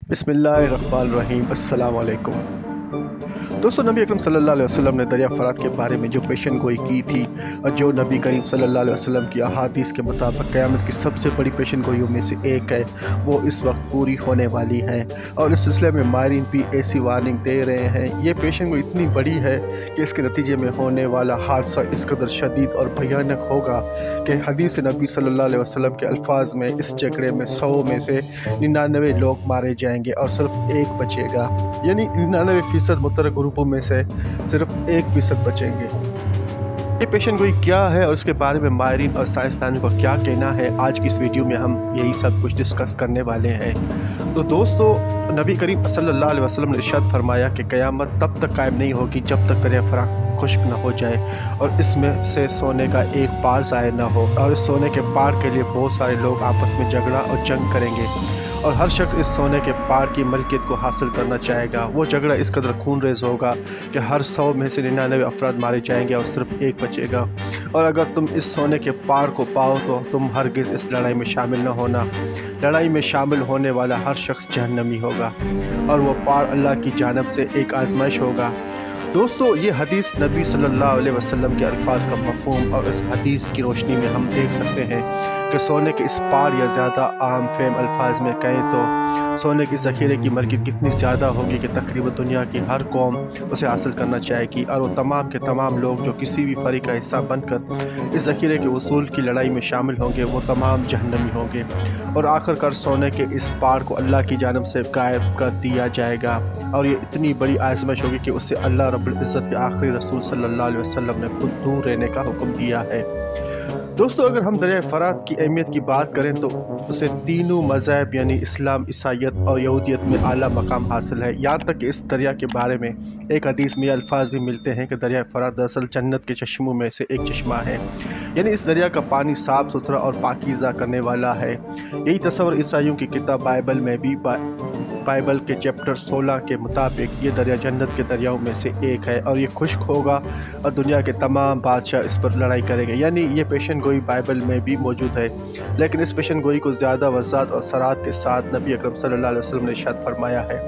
बिस्मिल्लाहिर्रहमानिर्रहीम। अस्सलाम वालेकुम। दोस्तों, नबी अकरम सल्लल्लाहु अलैहि वसल्लम ने दरिया फ़रात के बारे में जो पेशन गोई की थी और जो नबी करीम सल्लल्लाहु अलैहि वसल्लम की अहादीस के मुताबिक क़यामत की सबसे बड़ी पेशन गोइयों में से एक है, वो इस वक्त पूरी होने वाली है। और इस सिलसिले में माहिरीन भी ऐसी वार्निंग दे रहे हैं। ये पेशन गोई इतनी बड़ी है कि इसके नतीजे में होने वाला हादसा इस कदर शदीद और भयानक होगा कि हदीस नबी सल्लल्लाहु अलैहि वसल्लम के अल्फाज में इस झगड़े में 100 में से 99 लोग मारे जाएंगे और सिर्फ एक बचेगा, यानी 99% मुतरक ग्रुपों में से सिर्फ 1% बचेंगे। ये पेशन गोई क्या है और उसके बारे में माहिरीन और साइंसदानों का क्या कहना है, आज की इस वीडियो में हम यही सब कुछ डिस्कस करने वाले हैं। तो दोस्तों, नबी करीम सल्लल्लाहु अलैहि वसल्लम ने इरशाद फरमाया कि क़यामत तब तक कायम नहीं होगी जब तक दरिया फ़रात खुश्क न हो जाए और इसमें से सोने का एक पार ज़ाहिर न हो। और इस सोने के पार के लिए बहुत सारे लोग आपस में झगड़ा और जंग करेंगे और हर शख्स इस सोने के पार की मलकियत को हासिल करना चाहेगा। वो झगड़ा इस कदर खून रेज होगा कि हर 100 में से 99 अफराद मारे जाएंगे और सिर्फ एक बचेगा। और अगर तुम इस सोने के पार को पाओ तो तुम हरगिज़ इस लड़ाई में शामिल न होना। लड़ाई में शामिल होने वाला हर शख्स जहन्नमी होगा और वो पार अल्लाह की जानिब से एक आजमाइश होगा। दोस्तों, ये हदीस नबी सल्लल्लाहु अलैहि वसल्लम के अल्फाज का मफ़हूम और इस हदीस की रोशनी में हम देख सकते हैं कि सोने के इस पार या ज़्यादा आम फेम अल्फाज में कहें तो सोने की ज़ख़ीरे की मलकियत कितनी ज़्यादा होगी कि तकरीबन दुनिया की हर कौम उसे हासिल करना चाहेगी और वो तमाम के तमाम लोग जो किसी भी फरीक का हिस्सा बनकर इस ज़ख़ीरे के उसूल की लड़ाई में शामिल होंगे वो तमाम जहन्नमी होंगे और आखिरकार सोने के इस पार को अल्लाह की जानिब से गायब कर दिया जाएगा। और ये इतनी बड़ी आज़माइश होगी कि उससे अल्लाह रब्बुल इज़्ज़त के आखिरी रसूल सल्लल्लाहु अलैहि वसल्लम ने खुद दूर रहने का हुक्म दिया है। दोस्तों, अगर हम दरिया फ़रात की अहमियत की बात करें तो उसे तीनों मज़हब यानी इस्लाम, ईसाईयत और यहूदियत में आला मकाम हासिल है। यहाँ तक कि इस दरिया के बारे में एक हदीस में अल्फाज भी मिलते हैं कि दरिया फ़रात दरअसल जन्नत के चश्मों में से एक चश्मा है, यानी इस दरिया का पानी साफ़ सुथरा और पाकीज़ा करने वाला है। यही तस्वर ईसाइयों की किताब बाइबल में भी बाइबल के चैप्टर 16 के मुताबिक ये दरिया जन्नत के दरियाओं में से एक है और ये खुश्क होगा और दुनिया के तमाम बादशाह इस पर लड़ाई करेंगे। यानी ये पेशन गोई बाइबल में भी मौजूद है, लेकिन इस पेशन गोई को ज़्यादा वज़ाहत और सराहत के साथ नबी अकरम सल्लल्लाहु अलैहि वसल्लम ने इरशाद फरमाया है,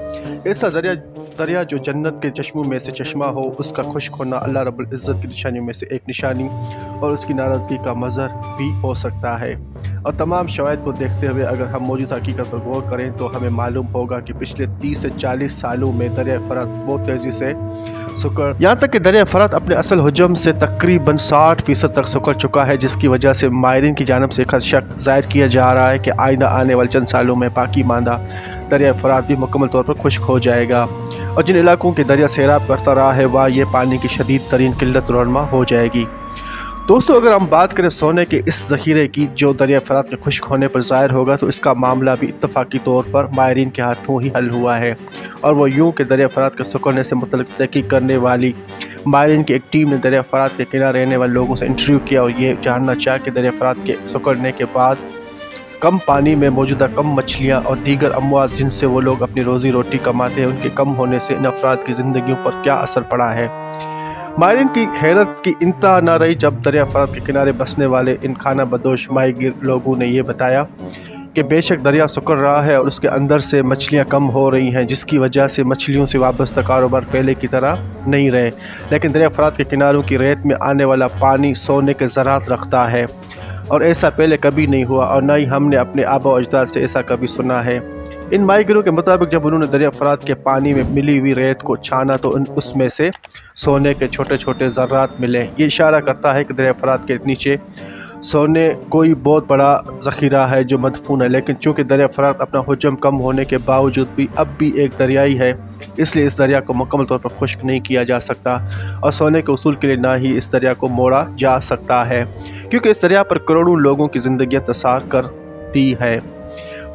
ऐसा दरिया जो जन्नत के चश्मों में से चश्मा हो, उसका खुश्क होना अल्लाह रब्बुल इज़्ज़त की निशानियों में से एक निशानी और उसकी नाराज़गी का मज़हर भी हो सकता है। और तमाम शवाहिद को देखते हुए अगर हम मौजूदा हकीकत पर गौर करें तो हमें मालूम होगा कि पिछले 30 से 40 सालों में दरिया फ़रात बहुत तेज़ी से सुकड़, यहाँ तक कि दरिया फ़रात अपने असल हुजम से तकरीबन 60% तक सुकड़ चुका है, जिसकी वजह से माहिरीन की जानिब से खदशा ज़ाहिर किया जा रहा है कि आइंदा आने वाले चंद सालों में बाकी मांदा दरिया फ़रात भी मुकम्मल तौर पर खुश्क हो जाएगा और जिन इलाकों के दरिया सैराब करता रहा है वहाँ ये पानी की शदीद तरीन किल्लत रमा हो जाएगी। दोस्तों, अगर हम बात करें सोने के इस ज़ख़ीरे की जो दरिया फ़रात के खुश्क होने पर ज़ाहिर होगा तो इसका मामला भी इत्तफ़ाक़ी तौर पर माहिरीन के हाथों ही हल हुआ है और वो यूँ कि दरिया फ़रात के सुकड़ने से मुतल्लिक़ तहक़ीक़ करने वाली माहिरीन की एक टीम ने दरिया फ़रात के किनारे रहने वाले लोगों से इंटरव्यू किया और ये जानना चाहा कि दरिया फ़रात के सुकड़ने के बाद कम पानी में मौजूदा कम मछलियाँ और दीगर अमवात जिनसे वो लोग अपनी रोज़ी रोटी कमाते हैं उनके कम होने से इन अफराद की ज़िंदगियों पर क्या असर पड़ा है। माहिरीन की हैरत की इंतहा न रही जब दरिया फ़रात के किनारे बसने वाले इन खाना बदोश माहीगीर लोगों ने यह बताया कि बेशक दरिया सुकड़ रहा है और उसके अंदर से मछलियाँ कम हो रही हैं, जिसकी वजह से मछलियों से वाबस्ता कारोबार पहले की तरह नहीं रहे। लेकिन दरिया फ़रात के किनारों की रेत में आने वाला पानी सोने के ज़रात रखता है और ऐसा पहले कभी नहीं हुआ और न ही हमने अपने आबा अजदाद से ऐसा कभी सुना है। इन माहीगीरों के मुताबिक जब उन्होंने दरिया फ़रात के पानी में मिली हुई रेत को छाना तो उसमें से सोने के छोटे छोटे ज़र्रात मिले। ये इशारा करता है कि दरिया फ़रात के नीचे सोने कोई बहुत बड़ा ज़ख़ीरा है जो मदफून है, लेकिन चूँकि दरिया फ़रात अपना हुजम कम होने के बावजूद भी अब भी एक दरियाई है, इसलिए इस दरिया को मुकम्मल तौर पर खुश्क नहीं किया जा सकता और सोने के उसूल के लिए ना ही इस दरिया को मोड़ा जा सकता है, क्योंकि इस दरिया पर करोड़ों लोगों की ज़िंदगियाँ तसार करती है।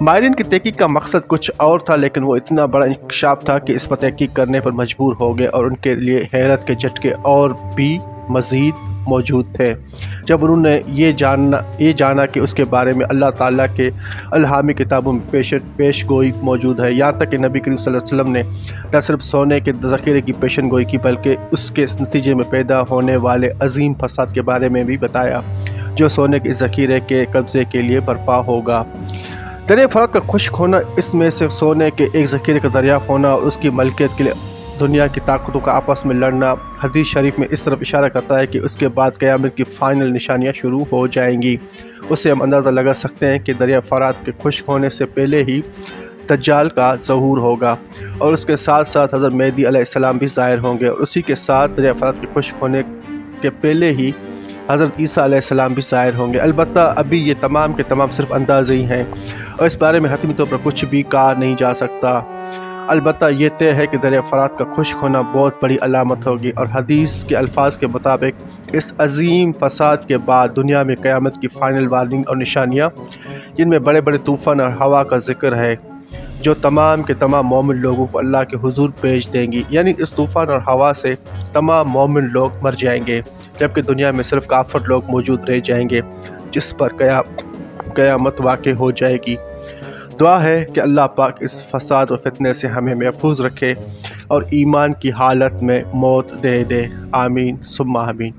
माहिरीन की तहक़ीक़ का मकसद कुछ और था, लेकिन वो इतना बड़ा इंकशाफ था कि इस पर तहक़ीक़ करने पर मजबूर हो गए और उनके लिए हैरत के झटके और भी मज़ीद मौजूद थे जब उन्होंने ये जाना कि उसके बारे में अल्लाह ताला के अल्हामी किताबों में पेश गोई मौजूद है। यहाँ तक कि नबी करीम सल्लल्लाहु अलैहि वसल्लम ने न सिर्फ सोने के ज़ख़ीरे की पेशन गोई की बल्कि उसके नतीजे में पैदा होने वाले अजीम फसाद के बारे में भी बताया जो सोने के ज़ख़ीरे के कब्ज़े के लिए बर्पा होगा। दरिया फ़रात का खुश्क होना, इसमें से सोने के एक ज़ख़ीरे का दरियाफ़्त होना और उसकी मलकियत के लिए दुनिया की ताकतों का आपस में लड़ना, हदीस शरीफ में इस तरफ इशारा करता है कि उसके बाद क़यामत की फ़ाइनल निशानियाँ शुरू हो जाएंगी। उससे हम अंदाज़ा लगा सकते हैं कि दरिया फ़रात के खुश्क होने से पहले ही दज्जाल का ज़हूर होगा और उसके साथ साथ हज़रत मेहदी अलैहिस्सलाम भी ज़ाहिर होंगे, और उसी के साथ दरिया फ़रात के खुश्क होने के पहले ही हज़रत ईसा अलैहिस्सलाम भी ज़ाहिर होंगे। अलबत्ता अभी ये तमाम के तमाम सिर्फ अंदाज़े ही हैं और इस बारे में हतमी तौर पर कुछ भी कहा नहीं जा सकता। अलबत्ता ये तय है कि दरिया फ़रात का खुश्क होना बहुत बड़ी अलामत होगी और हदीस के अल्फाज के मुताबिक इस अजीम फसाद के बाद दुनिया में क़यामत की फ़ाइनल वार्निंग और निशानियाँ, जिनमें बड़े बड़े तूफ़ान और हवा का ज़िक्र है, जो तमाम के तमाम मोमिन लोगों को अल्लाह के हुजूर भेज देंगी। यानी इस तूफ़ान और हवा से तमाम मोमिन लोग मर जाएंगे, जबकि दुनिया में सिर्फ काफिर लोग मौजूद रह जाएंगे, जिस पर क़यामत वाक़ हो जाएगी। दुआ है कि अल्लाह पाक इस फसाद और फितने से हमें महफूज रखे और ईमान की हालत में मौत दे दे। आमीन सुम्मा आमीन।